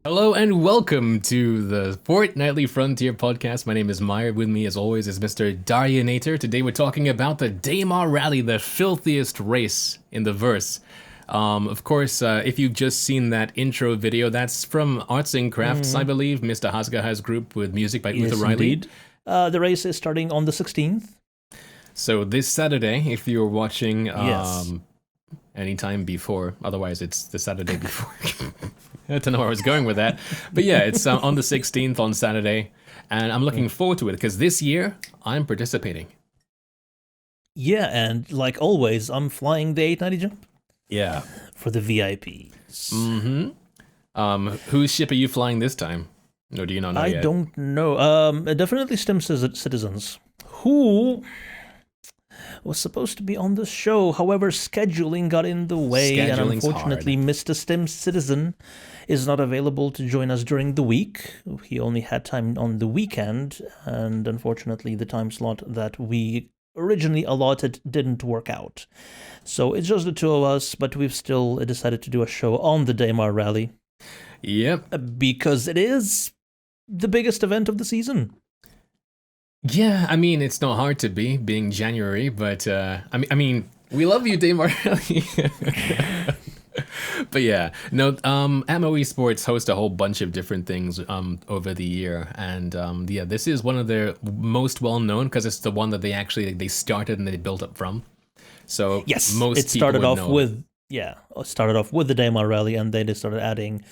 Hello and welcome to the Fortnightly Frontier podcast. My name is Myre. With me, as always, is Mr. Darjanator. Today we're talking about the Daymar Rally, the filthiest race in the verse. Of course, if you've just seen that intro video, that's from Arts and Crafts, I believe, Mr. Hasgaha's group with music by Yes, Uther Riley. indeed. The race is starting on the 16th. So this Saturday, if you're watching Yes. anytime before, otherwise it's the Saturday before. I don't know where I was going with that. But yeah, it's on the 16th on Saturday. And I'm looking forward to it because this year I'm participating. Yeah, and like always, I'm flying the 890 jump Yeah. for the VIPs. Whose ship are you flying this time? Or do you not know I yet? don't know. Definitely STEM citizens who was supposed to be on the show. However, scheduling got in the way, and Scheduling's unfortunately, Mr. STEM citizen is not available to join us during the week. He only had time on the weekend, and unfortunately, the time slot that we originally allotted didn't work out. So it's just the two of us, but we've still decided to do a show on the Daymar Rally Yep. because it is the biggest event of the season. Yeah, I mean, it's not hard to be, being January, but I mean, we love you, Daymar Rally. But yeah, no, Atmo Esports host a whole bunch of different things over the year, and yeah, this is one of their most well known because it's the one that they started and they built up from. So Yes, most it started people would off know. with it started off with the Daymar Rally, and then they started adding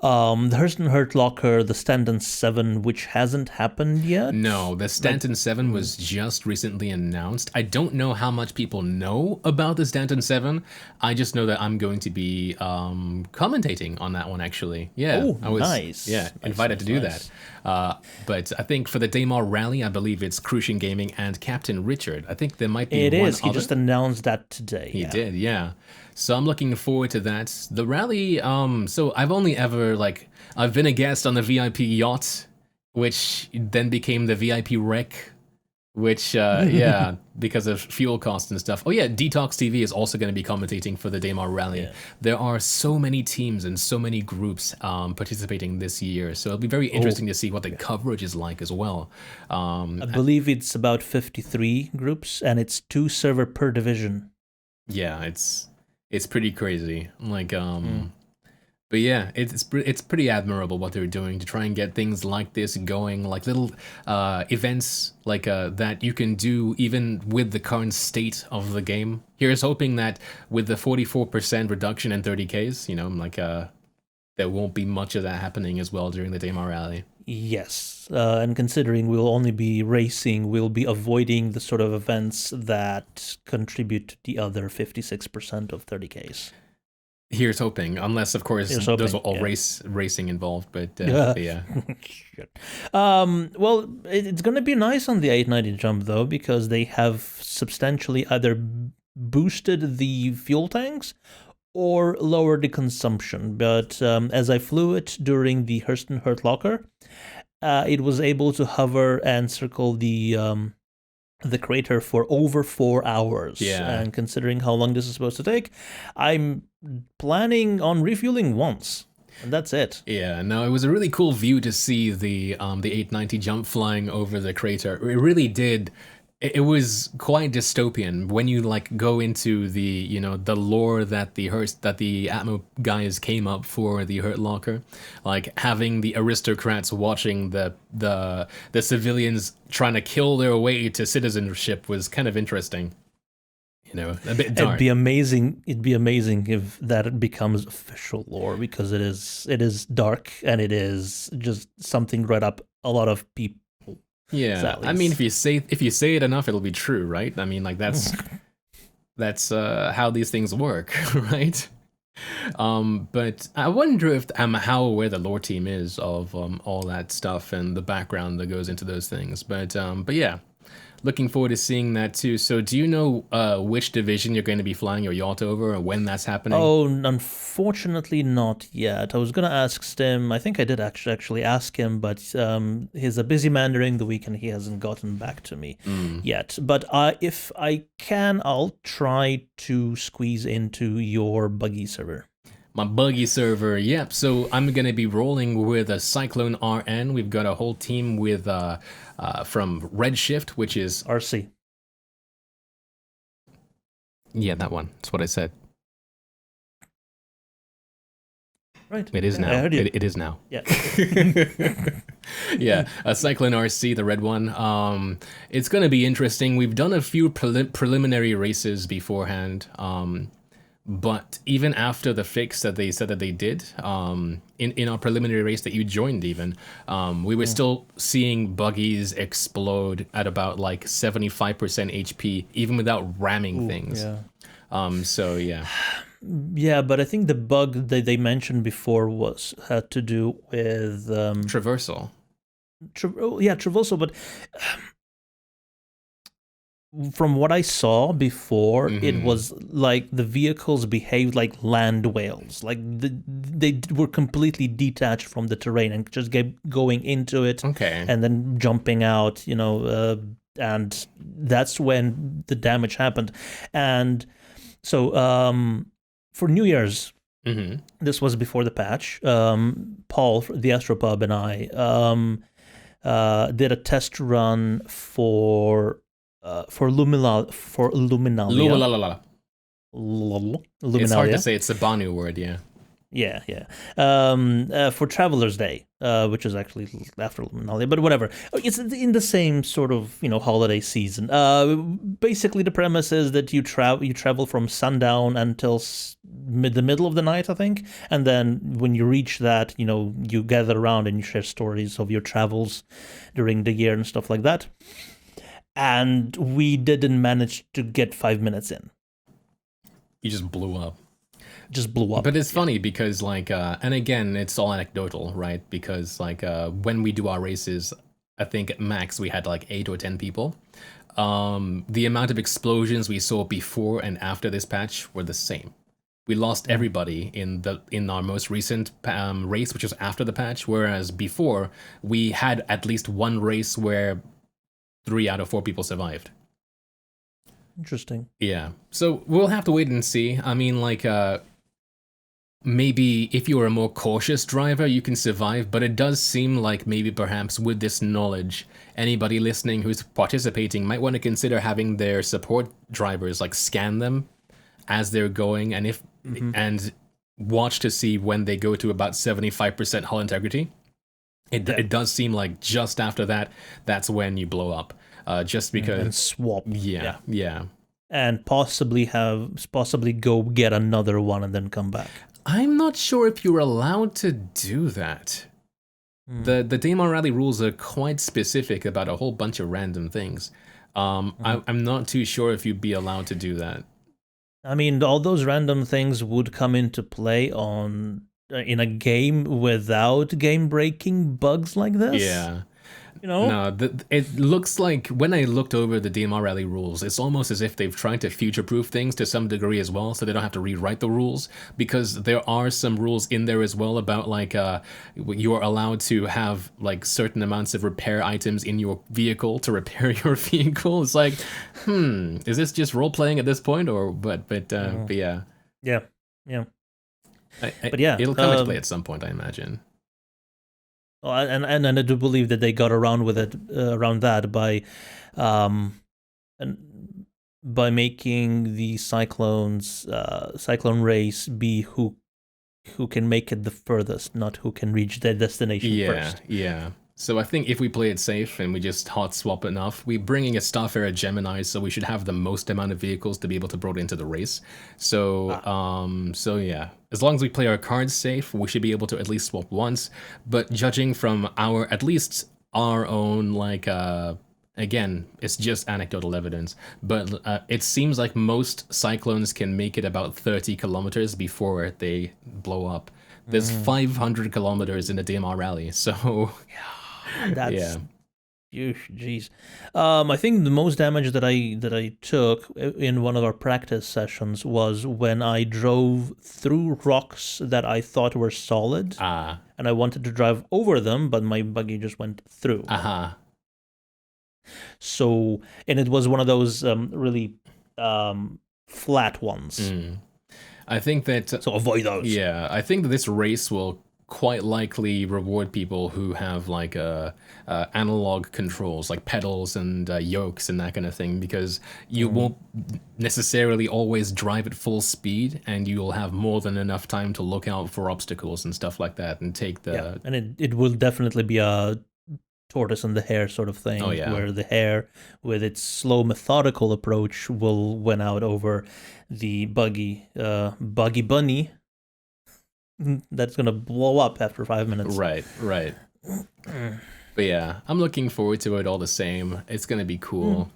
the Hurston Hurt Locker, the Stanton 7, which hasn't happened yet. No, the Stanton 7 was just recently announced. I don't know how much people know about the Stanton 7. I just know that I'm going to be commentating on that one, actually. Yeah, Oh, I was nice. invited to do Nice. that. But I think for the Daymar Rally, I believe it's Crucian Gaming and Captain Richard. I think there might be It one is. He other. just announced that today. He did, yeah. So I'm looking forward to that. The rally, so I've only ever, I've been a guest on the VIP yacht, which then became the VIP wreck, which, yeah, because of fuel costs and stuff. Oh yeah, Detox TV is also going to be commentating for the Daymar Rally. Yeah. There are so many teams and so many groups participating this year, so it'll be very interesting to see what the coverage is like as well. I believe it's about 53 groups, and it's 2 server per division. Yeah, it's pretty crazy. But yeah, it's pretty admirable what they're doing to try and get things like this going, like little events like that you can do even with the current state of the game. Here's hoping that with the 44% reduction in 30Ks, there won't be much of that happening as well during the Daymar Rally. Yes, and considering we'll only be racing, we'll be avoiding the sort of events that contribute to the other 56% of 30Ks. Here's hoping, unless of course Here's there's hoping, all yeah. racing involved, but Yeah. yeah. Shit. Well, it's going to be nice on the 890 jump, though, because they have substantially either boosted the fuel tanks or lowered the consumption. But as I flew it during the Hurston Hurt Locker, it was able to hover and circle the crater for over 4 hours. Yeah. And considering how long this is supposed to take, I'm planning on refueling once. And that's it. Yeah, no, it was a really cool view to see the 890 jump flying over the crater. It really did. It was quite dystopian when you go into the lore that the Atmo guys came up for the Hurt Locker, like having the aristocrats watching the civilians trying to kill their way to citizenship was kind of interesting. A bit dark. It'd be amazing. It'd be amazing if that becomes official lore, because it is dark, and it is just something right up a lot of people. Yeah, Sadly. I mean, if you say it enough, it'll be true, right? I mean, that's how these things work, right? But I wonder if how aware the lore team is of all that stuff and the background that goes into those things. But yeah, looking forward to seeing that too. So do you know which division you're going to be flying your yacht over or when that's happening? Oh, unfortunately not yet. I was going to ask Stim. I think I did actually ask him, but he's a busy man during the week and he hasn't gotten back to me yet. But if I can, I'll try to squeeze into your buggy server. My buggy server, yep. So I'm gonna be rolling with a Cyclone RN. We've got a whole team with from Redshift, which is RC. yeah, that one. That's what I said. Right. It is Yeah, I now. heard you. It is now. Yeah. Yeah, a Cyclone RC, the red one. It's gonna be interesting. We've done a few preliminary races beforehand. But even after the fix that they said that they did, in our preliminary race that you joined even, we were still seeing buggies explode at about like 75% HP, even without ramming things. Yeah. So yeah. Yeah, but I think the bug that they mentioned before had to do with Traversal. traversal. But from what I saw before, it was like the vehicles behaved like land whales. Like they were completely detached from the terrain and just kept going into it and then jumping out, and that's when the damage happened. And so for New Year's, this was before the patch, Paul, the Astropub, and I did a test run for Luminalia. Luminalia. It's hard to say. It's a Banu word, yeah. Yeah. For Traveler's Day, which is actually after Luminalia, but whatever. It's in the same sort of holiday season. Basically, the premise is that you travel from sundown until the middle of the night, I think, and then when you reach that, you gather around and you share stories of your travels during the year and stuff like that. And we didn't manage to get 5 minutes in. You just blew up. But it's funny because and again, it's all anecdotal, right? Because when we do our races, I think at max we had like 8 or 10 people. The amount of explosions we saw before and after this patch were the same. We lost everybody in our most recent race, which was after the patch, whereas before we had at least one race where 3 out of 4 people survived. Interesting. Yeah. So we'll have to wait and see. I mean, maybe if you're a more cautious driver, you can survive, but it does seem like maybe perhaps with this knowledge, anybody listening who's participating might want to consider having their support drivers scan them as they're going, and and watch to see when they go to about 75% hull integrity. It does seem like just after that, that's when you blow up. Just because and swap. Yeah. And possibly go get another one and then come back. I'm not sure if you're allowed to do that. The Daymar Rally rules are quite specific about a whole bunch of random things. I'm not too sure if you'd be allowed to do that. I mean, all those random things would come into play in a game without game-breaking bugs like this. Yeah. No, it looks like when I looked over the Daymar Rally rules, it's almost as if they've tried to future-proof things to some degree as well, so they don't have to rewrite the rules, because there are some rules in there as well about you're allowed to have certain amounts of repair items in your vehicle to repair your vehicle. It's is this just role-playing at this point, or but yeah. Yeah. But yeah, it'll come into play at some point, I imagine. And I do believe that they got around that by making the cyclone race be who can make it the furthest, not who can reach their destination first. Yeah. So I think if we play it safe and we just hot swap enough, we're bringing a Starfarer Gemini, so we should have the most amount of vehicles to be able to bring into the race. So yeah, as long as we play our cards safe, we should be able to at least swap once. But judging from at least our own, again, it's just anecdotal evidence, but it seems like most cyclones can make it about 30 kilometers before they blow up. There's 500 kilometers in the Daymar Rally, so... That's jeez. I think the most damage that I took in one of our practice sessions was when I drove through rocks that I thought were solid, and I wanted to drive over them, but my buggy just went through. So, and it was one of those really flat ones. I think that So avoid those. yeah, I think that this race will quite likely reward people who have like analog controls, like pedals and yokes and that kind of thing, because you won't necessarily always drive at full speed, and you'll have more than enough time to look out for obstacles and stuff like that, and take the Yeah, and it will definitely be a tortoise and the hare sort of thing, Oh, yeah. where the hare, with its slow, methodical approach, will win out over the buggy bunny that's gonna blow up after 5 minutes. Right. But yeah, I'm looking forward to it all the same. It's gonna be cool.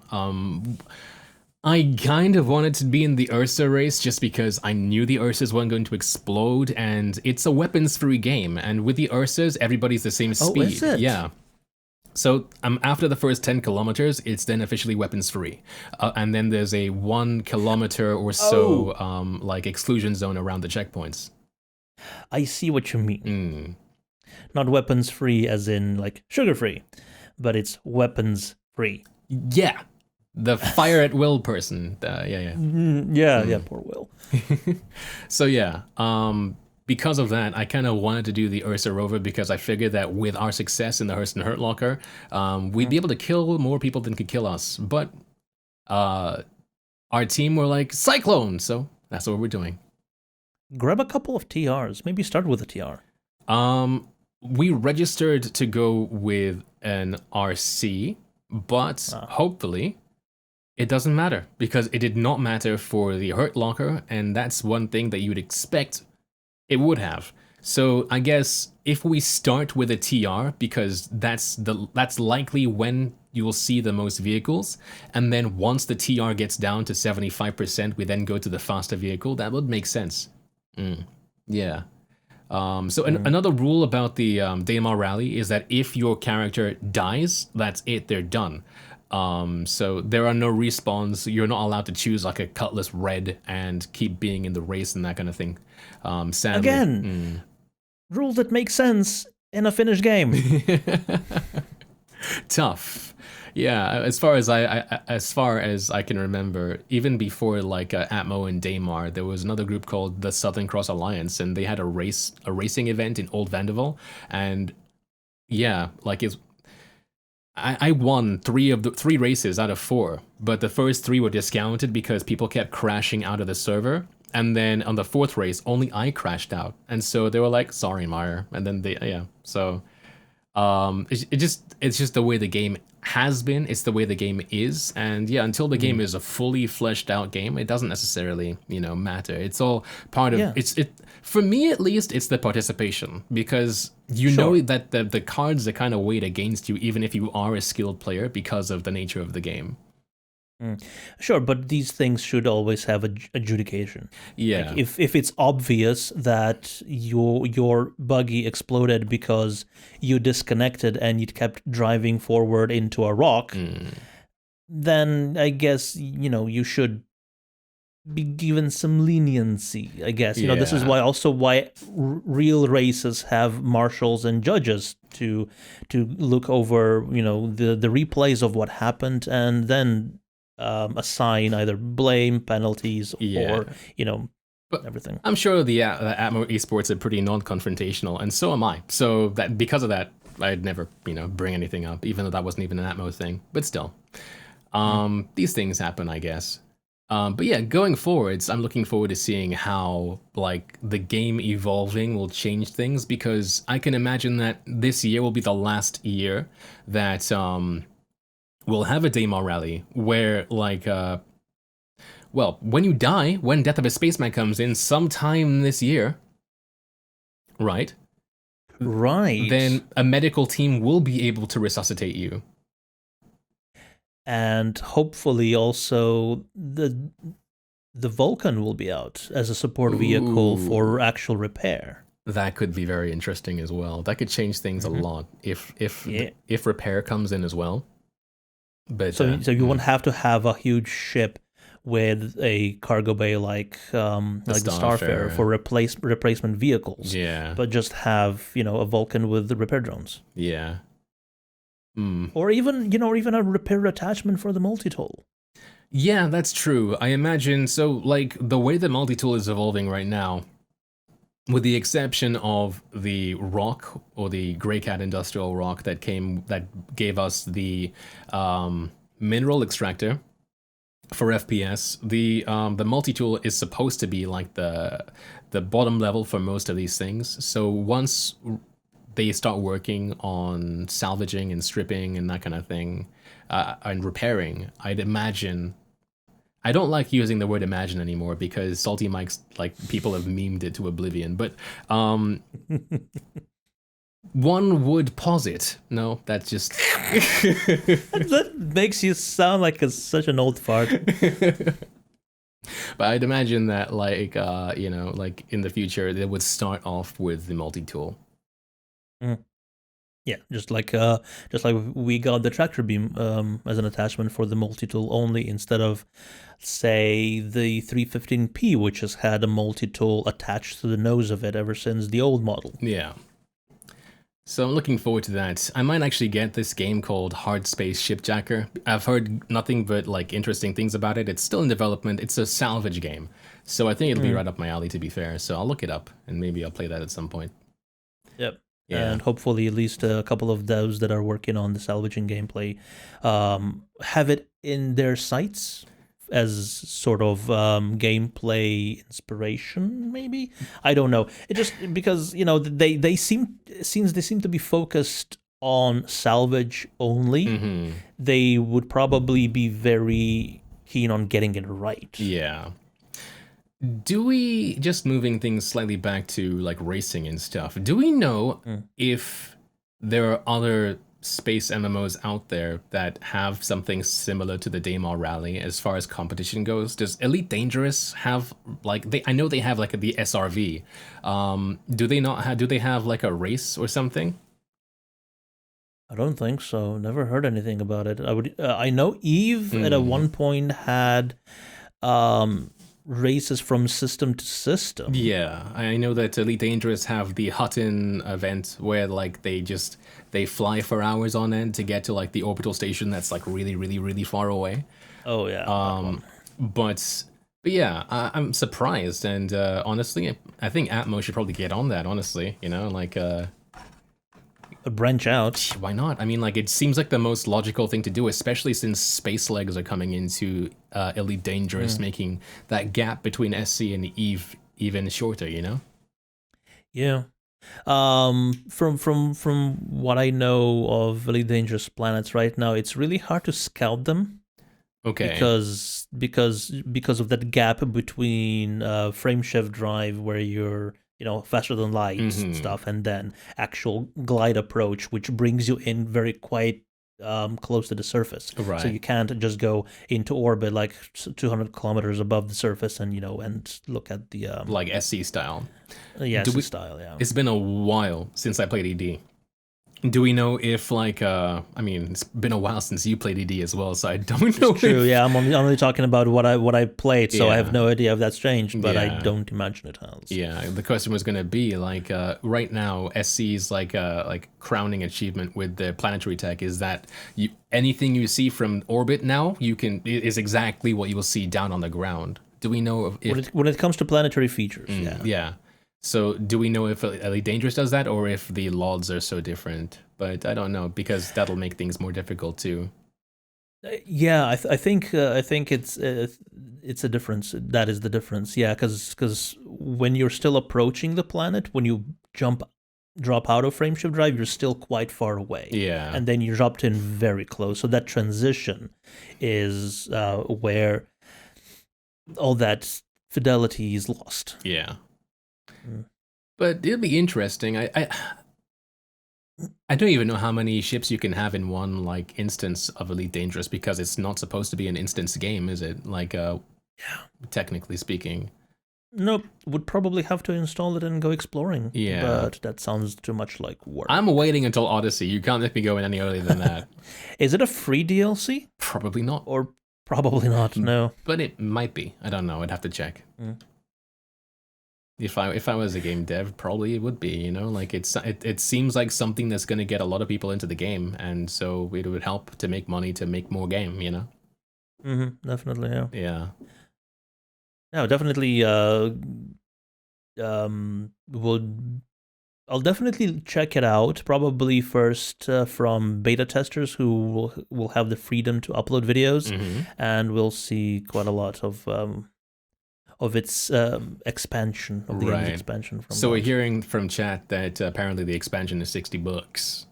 I kind of wanted to be in the Ursa race just because I knew the Ursas weren't going to explode, and it's a weapons-free game. And with the Ursas, everybody's the same speed. Oh, is it? Yeah. So after the first 10 kilometers, it's then officially weapons-free. And then there's a 1 kilometer or so like exclusion zone around the checkpoints. I see what you mean. Not weapons free as in like sugar free, but it's weapons free. Yeah. The fire at will person. Yeah. Yeah, poor Will. So yeah, because of that, I kind of wanted to do the Ursa Rover because I figured that with our success in the Hearst and Hurt Locker, we'd be able to kill more people than could kill us. But our team were like, Cyclone! So that's what we're doing. Grab a couple of TRs. Maybe start with a TR. We registered to go with an RC, but hopefully it doesn't matter, because it did not matter for the Hurt Locker, and that's one thing that you'd expect it would have. So I guess if we start with a TR, because that's likely when you will see the most vehicles, and then once the TR gets down to 75%, we then go to the faster vehicle, that would make sense. Yeah. Another rule about the Daymar Rally is that if your character dies, that's it, they're done. So there are no respawns. You're not allowed to choose like a Cutlass Red and keep being in the race and that kind of thing. Sadly. Again, rule that makes sense in a finished game. Tough. Yeah, as far as I can remember, even before like Atmo and Daymar, there was another group called the Southern Cross Alliance, and they had a racing event in Old Vanderbilt, and yeah, like I won 3 races out of 4, but the first 3 were discounted because people kept crashing out of the server, and then on the 4th race, only I crashed out, and so they were like, "Sorry, Myre," and then so. It's just the way the game has been. It's the way the game is, and yeah, until the game is a fully fleshed out game, it doesn't necessarily matter. It's all part of it. For me, at least, it's the participation, because you know that the cards are kind of weighed against you, even if you are a skilled player, because of the nature of the game. Sure, but these things should always have adjudication. Yeah. Like if it's obvious that your buggy exploded because you disconnected and you kept driving forward into a rock, then I guess you should be given some leniency. I guess this is why real races have marshals and judges to look over the replays of what happened, and then assign either blame, penalties, or everything. I'm sure the Atmo Esports are pretty non-confrontational, and so am I. So that because of that, I'd never bring anything up, even though that wasn't even an Atmo thing. But still, these things happen, I guess. But yeah, going forwards, I'm looking forward to seeing how like the game evolving will change things, because I can imagine that this year will be the last year that we'll have a Daymar Rally where, like, when you die, when Death of a Spaceman comes in sometime this year, right? Right. Then a medical team will be able to resuscitate you. And hopefully also the Vulcan will be out as a support vehicle for actual repair. That could be very interesting as well. That could change things a lot if repair comes in as well. But so you won't have to have a huge ship with a cargo bay like the Starfarer for replacement vehicles. Yeah. But just have a Vulcan with the repair drones. Yeah. Or even a repair attachment for the multi-tool. Yeah, that's true. I imagine so. Like the way the multi-tool is evolving right now, with the exception of the rock or the Grey Cat industrial rock that gave us the mineral extractor for FPS, the multi-tool is supposed to be like the bottom level for most of these things. So once they start working on salvaging and stripping and that kind of thing, and repairing, I'd imagine. I don't like using the word imagine anymore because Salty Mike's like people have memed it to oblivion. But one would posit. No, that's just. That makes you sound like such an old fart. But I'd imagine that like like in the future they would start off with the multi-tool. Mm. Yeah, just like we got the tractor beam as an attachment for the multi-tool only, instead of, say, the 315P, which has had a multi-tool attached to the nose of it ever since the old model. Yeah. So I'm looking forward to that. I might actually get this game called Hard Space Shipjacker. I've heard nothing but like interesting things about it. It's still in development. It's a salvage game. So I think it'll be right up my alley, to be fair. So I'll look it up and maybe I'll play that at some point. Yep. Yeah. And hopefully at least a couple of devs that are working on the salvaging gameplay have it in their sights as sort of gameplay inspiration, maybe. I don't know. It just because they seem to be focused on salvage only. They would probably be very keen on getting it right. Yeah. Do we, just moving things slightly back to like racing and stuff, do we know if there are other space MMOs out there that have something similar to the Daymar Rally as far as competition goes? Does Elite Dangerous have like I know they have like the SRV. Do they not have, do they have like a race or something? I don't think so. Never heard anything about it. I know Eve at a one point had races from system to system. Yeah, I know that Elite Dangerous have the Hutton event where like they fly for hours on end to get to like the orbital station that's like really, really, really far away. Oh yeah. But yeah, I'm surprised, and honestly, I think Atmo should probably get on that. Honestly, like branch out. Why not? I mean, like it seems like the most logical thing to do, especially since Space Legs are coming into Elite Dangerous, making that gap between SC and Eve even shorter. Yeah. From what I know of Elite Dangerous planets right now, it's really hard to scout them. Okay. Because of that gap between frameshift drive, where you're faster than light stuff, and then actual glide approach, which brings you in very quite close to the surface. Right. So you can't just go into orbit like 200 kilometers above the surface and and look at the like SC style. Yeah, SC style. Yeah. It's been a while since I played ED. Do we know if like I mean, it's been a while since you played ED as well, so I don't know. It's true. Yeah, I'm only talking about what I played, so I have no idea if that's changed, but I don't imagine it has. Yeah, the question was going to be like right now SC's like crowning achievement with the planetary tech is that anything you see from orbit now is exactly what you will see down on the ground. Do we know if when it comes to planetary features? Yeah. So do we know if Elite Dangerous does that, or if the LODs are so different? But I don't know, because that'll make things more difficult too. Yeah, I think it's a difference. That is the difference. Yeah, because when you're still approaching the planet, when you drop out of frameshift drive, you're still quite far away. Yeah, and then you're dropped in very close. So that transition is where all that fidelity is lost. Yeah. But it'll be interesting. I don't even know how many ships you can have in one like instance of Elite Dangerous, because it's not supposed to be an instance game, is it? Like technically speaking. Nope. Would probably have to install it and go exploring. Yeah. But that sounds too much like work. I'm waiting until Odyssey. You can't let me go in any earlier than that. Is it a free DLC? Probably not. Or probably not, no. But it might be. I don't know. I'd have to check. If I was a game dev, probably it would be, like it seems like something that's going to get a lot of people into the game, and so it would help to make money to make more game, Definitely, yeah. Yeah. No, definitely. Would I'll definitely check it out. Probably first from beta testers who will have the freedom to upload videos, and we'll see quite a lot of its expansion of the game's Right. expansion from So we're that. hearing from chat that apparently the expansion is $60.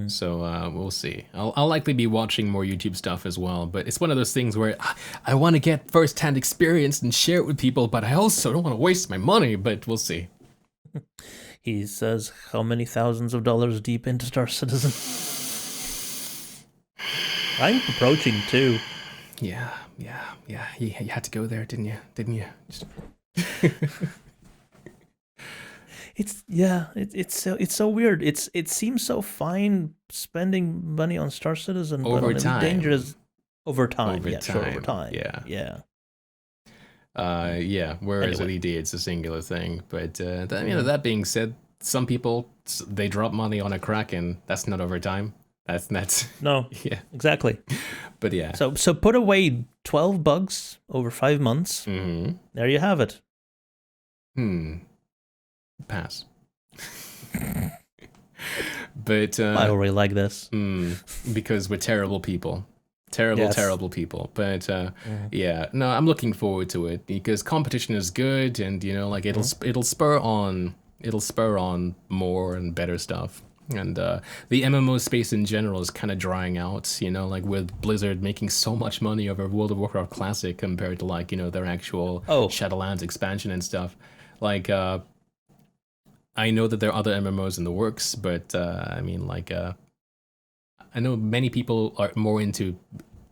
So we'll see. I'll likely be watching more YouTube stuff as well, but it's one of those things where I want to get first-hand experience and share it with people, but I also don't want to waste my money, but we'll see. He says, how many thousands of dollars deep into Star Citizen? I'm approaching too. Yeah. You had to go there, didn't you? It's so weird. It seems so fine spending money on Star Citizen, but on Elite Dangerous over time. Over time. Yeah. Whereas Anyway. LED, it's a singular thing. But that being said, some people they drop money on a Kraken. That's not over time. That's no. Yeah, exactly. But yeah. So put away $12 over 5 months. There you have it. Pass. But I already like this because we're terrible people. Terrible people. But yeah, no, I'm looking forward to it because competition is good, and it'll spur on more and better stuff. And the MMO space in general is kind of drying out, with Blizzard making so much money over World of Warcraft Classic compared to their actual Shadowlands expansion and stuff. I know that there are other MMOs in the works, but I know many people are more into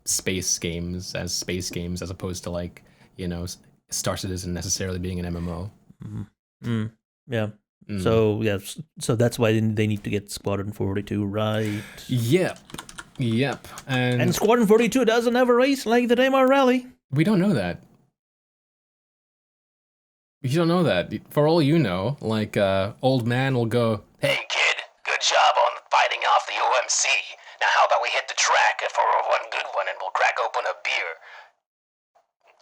space games as opposed to Star Citizen necessarily being an MMO. Yeah. So that's why they need to get Squadron 42 right. Yep. And Squadron 42 doesn't have a race like the Daymar Rally. We don't know that. You don't know that. For all you know, old man will go, "Hey kid, good job on fighting off the OMC. Now how about we hit the track for one good one and we'll crack open a beer.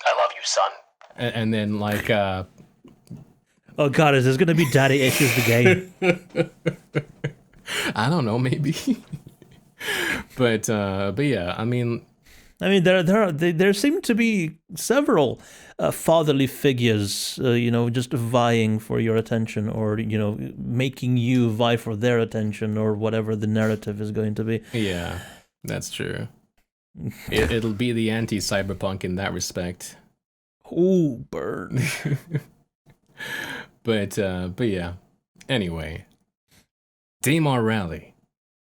I love you, son." And then oh god, is this gonna be Daddy Issues the game? I don't know, maybe. but yeah, there seem to be several fatherly figures, just vying for your attention, or making you vie for their attention, or whatever the narrative is going to be. Yeah, that's true. It'll be the anti-cyberpunk in that respect. Ooh, burn. But yeah. Anyway, Daymar Rally.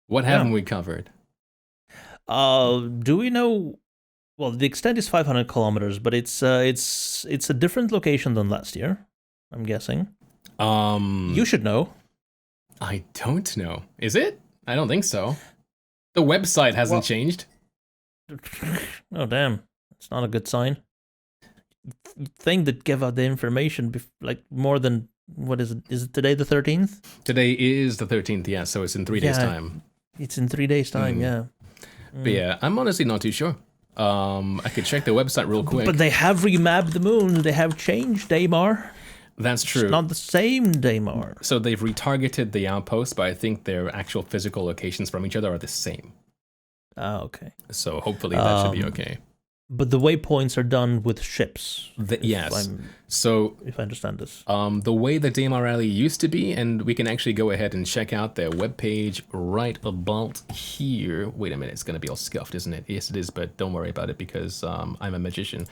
What haven't we covered? Do we know? Well, the extent is 500 kilometers, but it's a different location than last year, I'm guessing. You should know. I don't know. Is it? I don't think so. The website hasn't changed. Oh damn, it's not a good sign. You'd think they'd give out the information more than, what is it? Is it today the 13th? Today is the 13th, yeah. So it's in 3 days' time. It's in 3 days' time, yeah. But yeah, I'm honestly not too sure. I could check the website real quick. But they have remapped the moon. They have changed Daymar. That's true. It's not the same Daymar. So they've retargeted the outposts, but I think their actual physical locations from each other are the same. Ah, okay. So hopefully that should be okay. But the waypoints are done with ships. Yes. If I understand this. The way the Daymar Rally used to be, and we can actually go ahead and check out their webpage right about here. Wait a minute, it's going to be all scuffed, isn't it? Yes, it is, but don't worry about it because I'm a magician.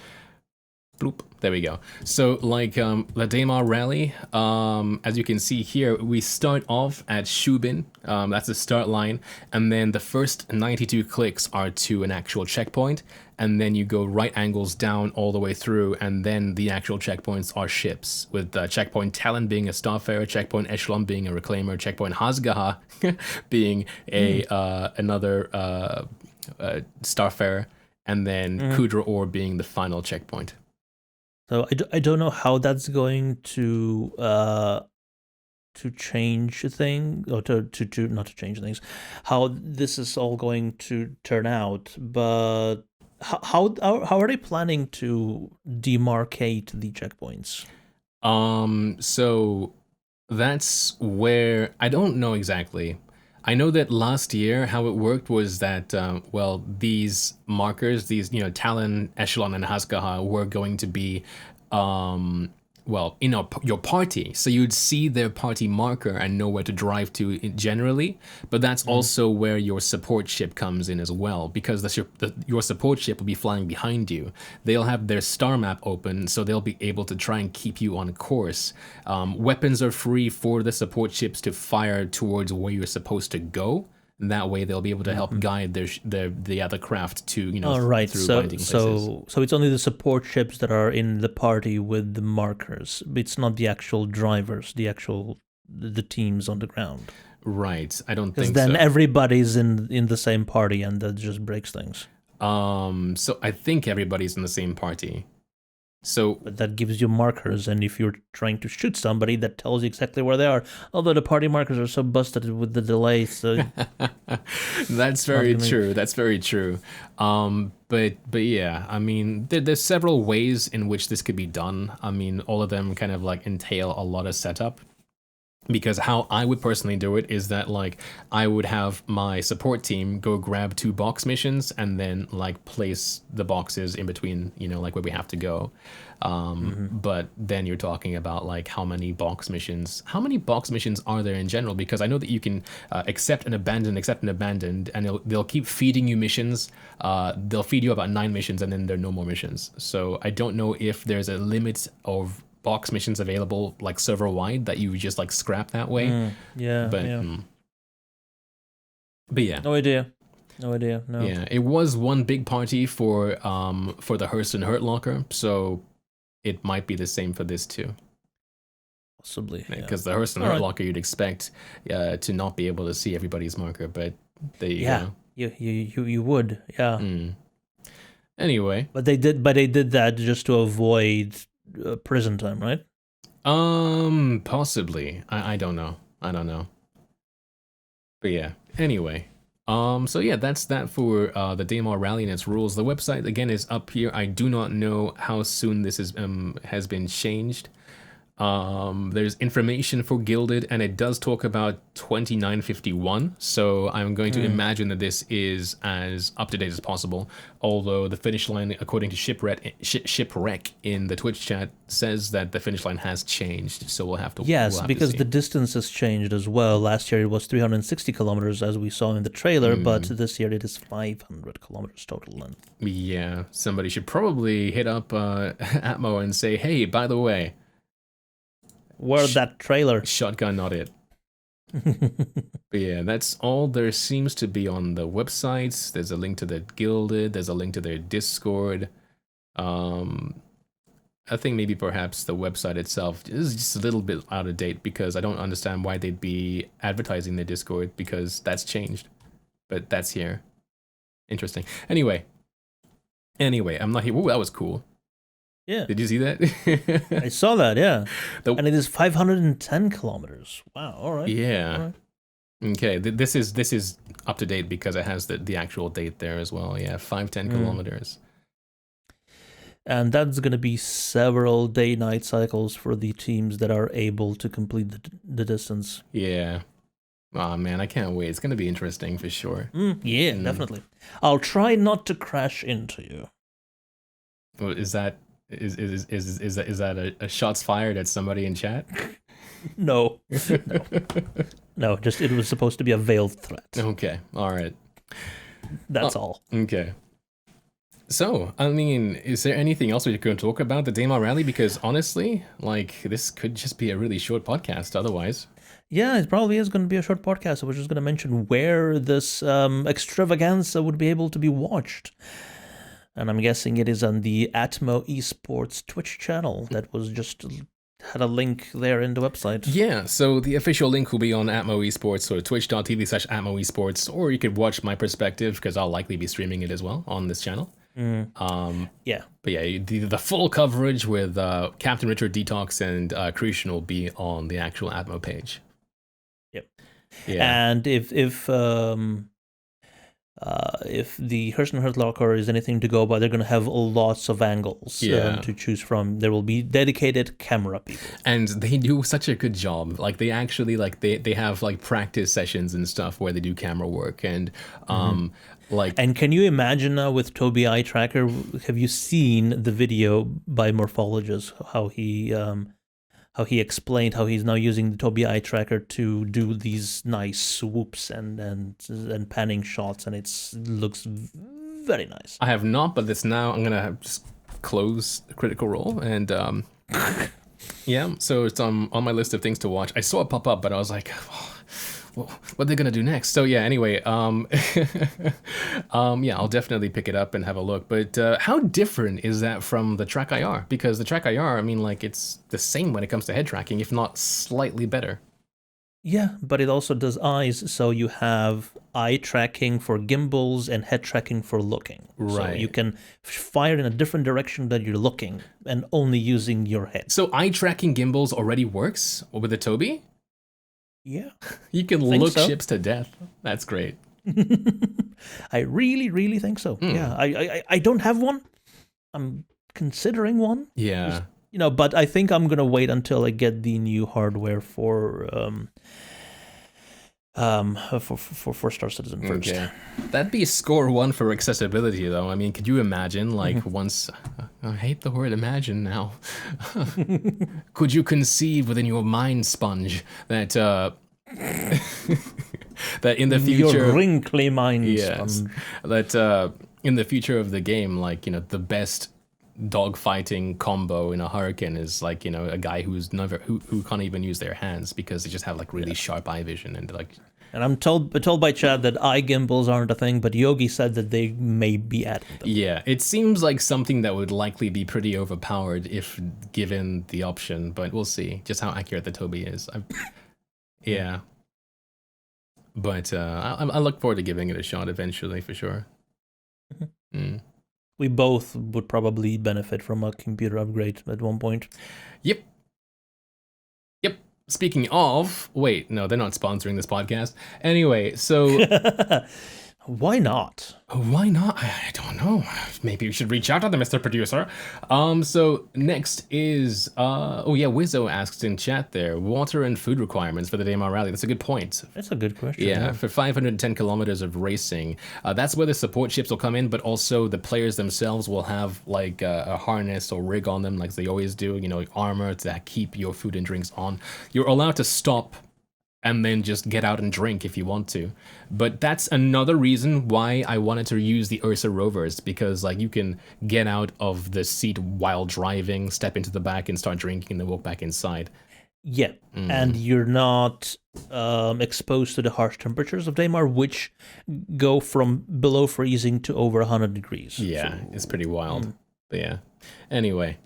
Bloop. There we go. So, the Daymar Rally, as you can see here, we start off at Shubin. That's the start line. And then the first 92 clicks are to an actual checkpoint. And then you go right angles down all the way through. And then the actual checkpoints are ships, with Checkpoint Talon being a Starfarer, Checkpoint Echelon being a Reclaimer, Checkpoint Hazgaha being another Starfarer, and then Kudra Ore being the final checkpoint. So I don't know how that's going to change things, or to not to change things, how this is all going to turn out. But How are they planning to demarcate the checkpoints? So that's where I don't know exactly. I know that last year how it worked was that well, these markers, these Talon, Echelon, and Haskaha were going to be um well, your party. So you'd see their party marker and know where to drive to generally, but that's also where your support ship comes in as well, because your support ship will be flying behind you. They'll have their star map open, so they'll be able to try and keep you on course. Weapons are free for the support ships to fire towards where you're supposed to go. And that way, they'll be able to help guide the other craft to All right. through So binding places. so it's only the support ships that are in the party with the markers. It's not the actual drivers, the teams on the ground. Right. I don't Because think then so. everybody's in the same party, and that just breaks things. So I think everybody's in the same party. So But that gives you markers, and if you're trying to shoot somebody, that tells you exactly where they are. Although the party markers are so busted with the delay, so that's very true. That's very true. But yeah, I mean, there's several ways in which this could be done. I mean, all of them kind of like entail a lot of setup. Because how I would personally do it is that like I would have my support team go grab 2 box missions and then like place the boxes in between, like where we have to go. But then you're talking about like how many box missions are there in general? Because I know that you can accept and abandon, and they'll keep feeding you missions. They'll feed you about 9 missions and then there are no more missions. So I don't know if there's a limit of box missions available like server wide that you just like scrap that way. Yeah, But yeah. But yeah. No idea. No. Yeah, it was one big party for the Hearst and Hurt locker, so it might be the same for this too. Possibly. Because the Hearst and Hurt locker you'd expect to not be able to see everybody's marker, but there you go. You would. Yeah. Anyway. But they did that just to avoid prison time, right? Possibly. I don't know. But yeah. Anyway. So yeah, that's that for the Daymar Rally and its rules. The website again is up here. I do not know how soon this is has been changed. There's information for Gilded, and it does talk about 2951. So I'm going to imagine that this is as up to date as possible. Although the finish line, according to Shipwreck in the Twitch chat, says that the finish line has changed. So we'll have to because the distance has changed as well. Last year it was 360 kilometers, as we saw in the trailer, but this year it is 500 kilometers total length. Yeah, somebody should probably hit up Atmo and say, hey, by the way. Where's that trailer? Shotgun, not it. But yeah, that's all there seems to be on the websites. There's a link to the Gilded. There's a link to their Discord. I think maybe perhaps the website itself is just a little bit out of date because I don't understand why they'd be advertising their Discord because that's changed. But that's here. Interesting. Anyway, I'm not here. Ooh, that was cool. Yeah. Did you see that? I saw that, yeah. And it is 510 kilometers. Wow, all right. Yeah. All right. Okay, this is up to date because it has the actual date there as well. Yeah, 510 kilometers. And that's going to be several day-night cycles for the teams that are able to complete the distance. Yeah. Oh man, I can't wait. It's going to be interesting for sure. Definitely. I'll try not to crash into you. Well, is that a shots fired at somebody in chat? No. No, just it was supposed to be a veiled threat. Okay, all right. That's all. Okay. So, I mean, is there anything else we could talk about the Daymar Rally? Because honestly, like, this could just be a really short podcast otherwise. Yeah, it probably is going to be a short podcast. I was just going to mention where this extravaganza would be able to be watched. And I'm guessing it is on the Atmo Esports Twitch channel that was just had a link there in the website. Yeah, so the official link will be on Atmo Esports, or twitch.tv/Atmo Esports, or you could watch my perspective because I'll likely be streaming it as well on this channel. Yeah. But yeah, the full coverage with Captain Richard, Detox, and Crucian will be on the actual Atmo page. Yep. Yeah. And if if the Hearst and Hurtlocker is anything to go by, they're going to have lots of angles to choose from. There will be dedicated camera people, and they do such a good job. Like they actually they have like practice sessions and stuff where they do camera work and And can you imagine now with Tobii Eye Tracker? Have you seen the video by Morphologist how he explained how he's now using the Tobii Eye Tracker to do these nice swoops and panning shots, and it looks very nice. I have not, but this now I'm gonna just close Critical Role and yeah. So it's on my list of things to watch. I saw it pop up, but I was like, what are they gonna do next? So yeah. Anyway, yeah, I'll definitely pick it up and have a look. But how different is that from the Track IR? Because the Track IR, I mean, like it's the same when it comes to head tracking, if not slightly better. Yeah, but it also does eyes, so you have eye tracking for gimbals and head tracking for looking. Right. So you can fire in a different direction that you're looking and only using your head. So eye tracking gimbals already works with the Tobii? Yeah. You can look ships to death. That's great. I really, really think so. Yeah, I don't have one. I'm considering one. Yeah. But I think I'm gonna wait until I get the new hardware for Star Citizen first. Okay. That'd be score one for accessibility, though. I mean, could you imagine, like, once... I hate the word imagine now. Could you conceive within your mind, Sponge, that that in the future... Your wrinkly mind, yes, Sponge. That in the future of the game, like, the best dogfighting combo in a hurricane is like, a guy who's never who can't even use their hands because they just have like really sharp eye vision and like. And I'm told by Chad that eye gimbals aren't a thing, but Yogi said that they may be adding them. Yeah, it seems like something that would likely be pretty overpowered if given the option, but we'll see just how accurate the Tobii is. Yeah. But I look forward to giving it a shot eventually for sure. We both would probably benefit from a computer upgrade at one point. Yep. Speaking of, wait, no, they're not sponsoring this podcast. Anyway, so... Why not? Why not? I don't know. Maybe we should reach out to them, Mr. Producer. So next is, oh yeah, Wizzo asks in chat there, water and food requirements for the Daymar Rally. That's a good point. That's a good question. Yeah, for 510 kilometers of racing. That's where the support ships will come in, but also the players themselves will have like a harness or rig on them, like they always do, armor that keep your food and drinks on. You're allowed to stop and then just get out and drink if you want to. But that's another reason why I wanted to use the Ursa rovers, because like you can get out of the seat while driving, step into the back and start drinking and then walk back inside. Yeah, and you're not exposed to the harsh temperatures of Daymar, which go from below freezing to over 100 degrees. Yeah, so, it's pretty wild. But yeah, anyway.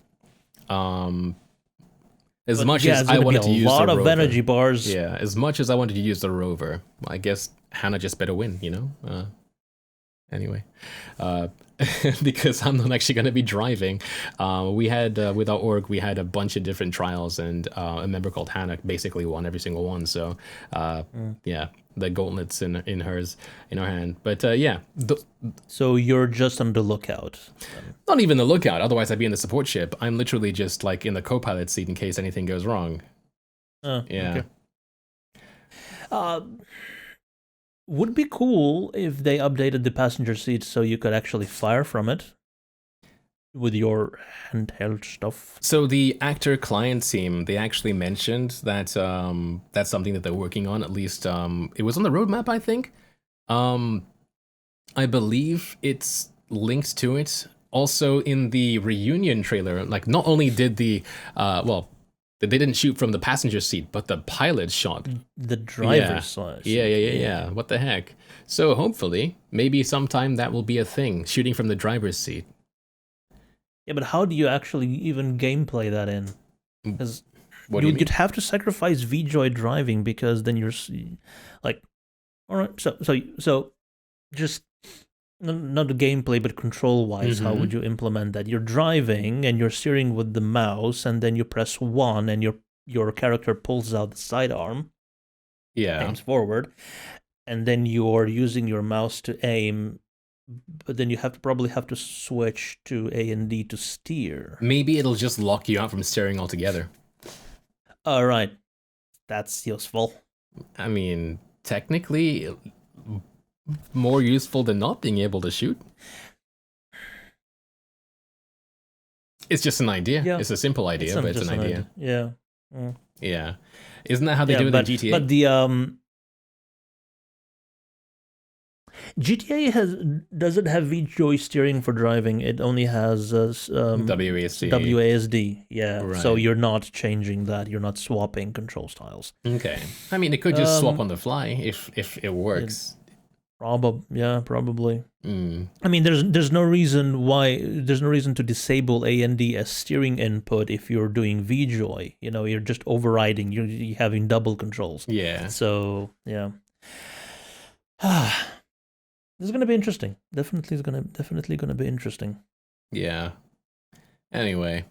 As much as I wanted to use the rover. A lot of energy bars. Yeah, as much as I wanted to use the rover, I guess Hannah just better win, Anyway, because I'm not actually going to be driving. We had, with our org, we had a bunch of different trials, and a member called Hannah basically won every single one. So, yeah, the gauntlets in her hand. But yeah. So you're just on the lookout? Not even the lookout, otherwise I'd be in the support ship. I'm literally just like in the co-pilot seat in case anything goes wrong. Yeah. Okay. Would be cool if they updated the passenger seat so you could actually fire from it with your handheld stuff. So the actor client team, they actually mentioned that that's something that they're working on. At least it was on the roadmap, I think. I believe it's linked to it. Also in the reunion trailer, like not only did the they didn't shoot from the passenger seat, but the pilot shot. The driver's side. Yeah. What the heck? So hopefully, maybe sometime that will be a thing, shooting from the driver's seat. Yeah, but how do you actually even gameplay that in? Because you'd have to sacrifice VJoy driving, because then you're like, all right, so just not the gameplay, but control-wise, how would you implement that? You're driving and you're steering with the mouse, and then you press 1, and your character pulls out the sidearm, aims forward, and then you're using your mouse to aim, but then you probably have to switch to A and D to steer. Maybe it'll just lock you out from steering altogether. All right, that's useful. I mean, technically, more useful than not being able to shoot. It's just an idea. Yeah. It's a simple idea, but it's an idea. Yeah. Yeah. Isn't that how they do it in GTA? But the GTA doesn't have VJoy steering for driving. It only has WASD. WASD. Yeah. Right. So you're not changing that. You're not swapping control styles. Okay. I mean, it could just swap on the fly if it works. Probably. Mm. I mean, there's no reason to disable A and D as steering input if you're doing VJoy. You know, you're just overriding. You're having double controls. Yeah. So yeah. This is gonna be interesting. Definitely gonna be interesting. Yeah. Anyway,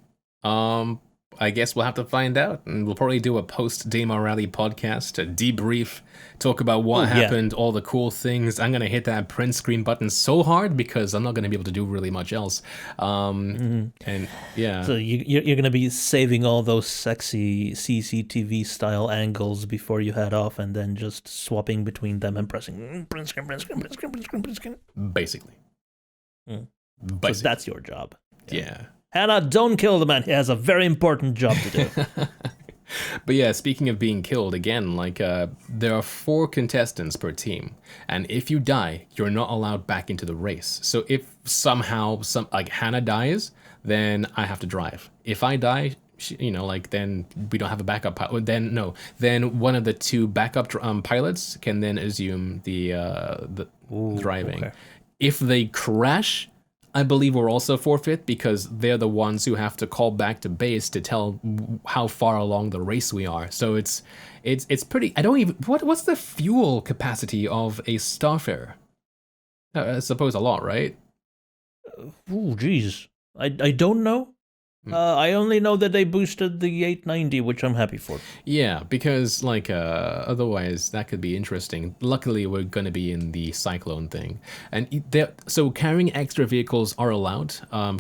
I guess we'll have to find out, and we'll probably do a post-Daymar Rally podcast, a debrief, talk about what happened, all the cool things. I'm going to hit that print screen button so hard because I'm not going to be able to do really much else. And yeah. So you're going to be saving all those sexy CCTV-style angles before you head off, and then just swapping between them and pressing print screen. Basically. So that's your job. Yeah. Hannah, don't kill the man. He has a very important job to do. But yeah, speaking of being killed, again, like, there are 4 contestants per team. And if you die, you're not allowed back into the race. So if somehow, Hannah dies, then I have to drive. If I die, then we don't have a backup pilot. Then one of the 2 backup pilots can then assume the driving. Okay. If they crash, I believe we're also forfeit because they're the ones who have to call back to base to tell how far along the race we are. So it's pretty. I don't even. What's the fuel capacity of a Starfarer? I suppose a lot, right? Oh, geez, I don't know. I only know that they boosted the 890, which I'm happy for. Yeah, because otherwise that could be interesting. Luckily, we're going to be in the Cyclone thing. And so carrying extra vehicles are allowed.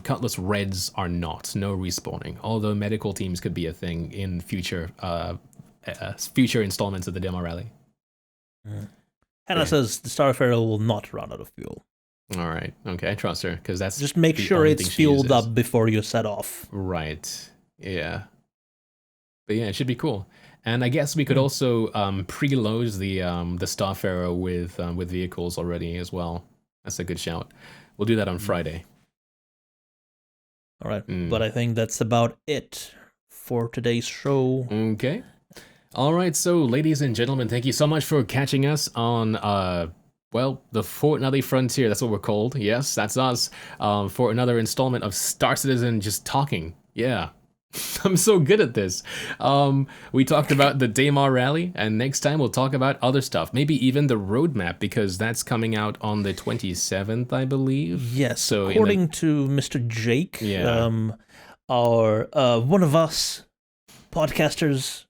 Cutlass Reds are not. No respawning. Although medical teams could be a thing in future installments of the Daymar Rally. Hannah says the Starfarer will not run out of fuel. All right. Okay, I trust her because that's just make sure it's fueled up before you set off. Right. Yeah. But yeah, it should be cool. And I guess we could also preload the Starfarer with vehicles already as well. That's a good shout. We'll do that on Friday. All right. But I think that's about it for today's show. Okay. All right. So, ladies and gentlemen, thank you so much for catching us on the Fortnightly Frontier, that's what we're called. Yes, that's us. For another installment of Star Citizen just talking. Yeah. I'm so good at this. We talked about the Daymar Rally, and next time we'll talk about other stuff. Maybe even the roadmap, because that's coming out on the 27th, I believe. Yes, so according to Mr. Jake, our one of us podcasters,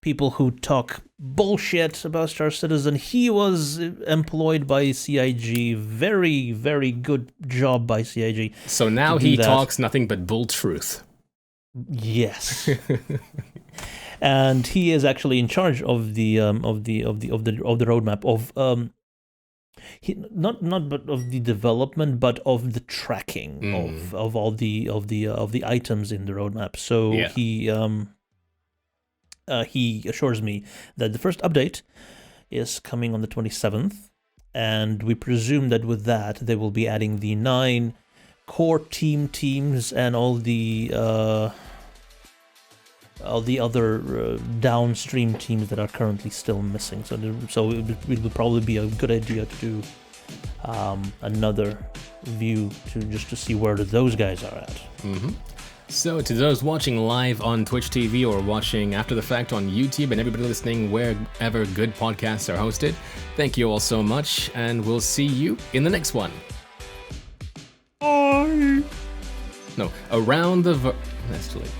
people who talk bullshit about Star Citizen. He was employed by CIG. Very, very good job by CIG. So now he talks nothing but bull truth. Yes. And he is actually in charge of the roadmap of not but of the development, but of the tracking of all the items in the roadmap. So he assures me that the first update is coming on the 27th, and we presume that with that they will be adding the 9 core teams and all the other downstream teams that are currently still missing. So it would probably be a good idea to do another view to see where those guys are at. Mm-hmm. So to those watching live on Twitch TV or watching after the fact on YouTube, and everybody listening wherever good podcasts are hosted, thank you all so much, and we'll see you in the next one. Bye. No, around the... That's too late.